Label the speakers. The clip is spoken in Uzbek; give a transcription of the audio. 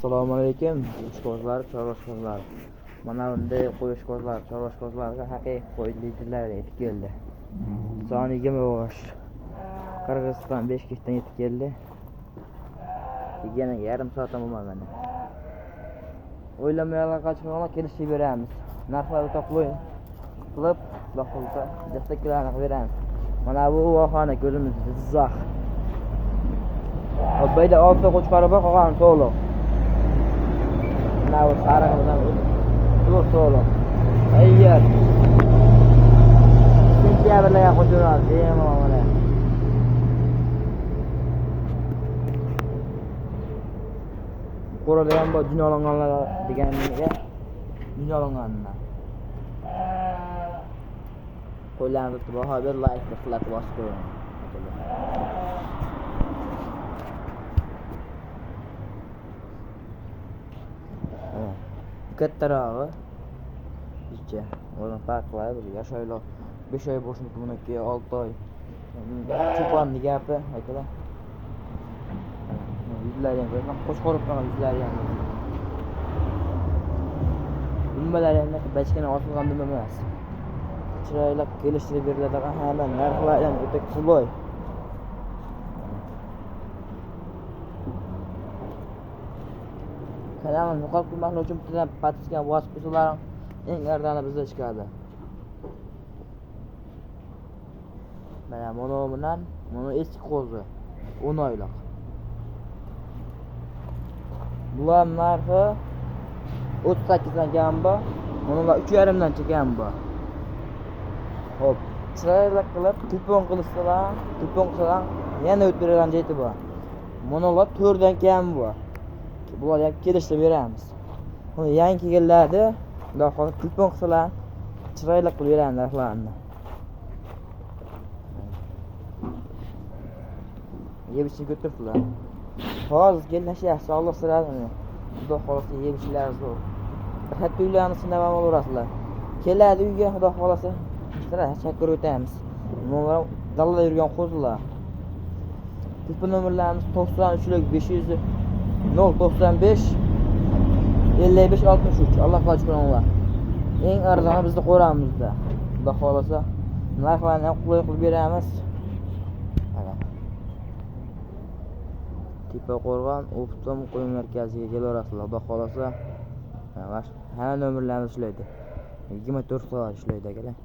Speaker 1: Assalomu alaykum, qo'shqozlar, chorvoshqozlar. Mana bunday qo'shqozlar, chorvoshqozlarga haqiqiy qo'ylidirlar yetib keldi. Soni 20 bosh. Qirg'iziston Beshkekdan yetib keldi. Yana yarim soatdan bo'lmadi. O'ylamayotgan qochqonlar kelishib beramiz. Narxlar o'ta qulay qilib, Allohga dastaklarni beramiz. Mana bu vohani ko'zimizda Jizzax. Bayda 6 qo'chqari bor, qolgan to'liq. Now sarang bilan to'liq. Ayyor. Sentyabrga qo'ydilar, deyman mana. Qo'rada ham bor jinolanganlar deganiga jinolanganlar. Qo'ylarni tutib baho ber, like qilib bosib qo'ying. Kattarog'i ichcha o'rin farqlar yashaylar 5 oy bo'shniki buniki 6 oy cho'ponni gapi aytadilar. Yuzlari ham qo'shqorib qolgan yuzlari ham dumbalari ham bachkana osilgan dumba emas, chiroyli kelishtirib beriladigan hamma narxlar ham o'ta qulay. Kalaman muqobil qilmoqlik uchun bitta patiskan bosib qo'ysalar eng arzoni bizda chiqadi. Mana mono bilan mono eski qo'zi 10 oylik. Bular narxi 38 dan gamba, monolar 3,5 dan chiqqan bu. Xo'p, chiroyli qilib telefon qilsalar, yana o'tiragan joyi bor. Monolar 4 dan kam bu. Bular ham kelishib beramiz. Uni yangi kelganlarda, xudo xohlasa telefon qilsalar, chiroyli qilib beramiz narxlarni. Yebishni ko'tiriblar. Hozir kelishlar, sog'liq sirasini. Xudo xohlasa yebishlar zo'r. Hatto uylarni sinab ham olasizlar. Keladi uyga, xudo xohlasa, sira chakir o'tamiz. Bunlar dalada yurgan qo'zilar. Telefon nomerlarimiz 93 500 095 55 63. Alloh qo'shqonlar. Eng arzoni bizda qo'ramizda. Xudo xohlasa narxlarni ham qulay qilib beramiz. Mana. Tepa qo'rg'on Optom qo'y markaziga kelarasizlar. Xudo xohlasa hamma nomerlarimiz ishlaydi. 24 soat ishlaydi akalar.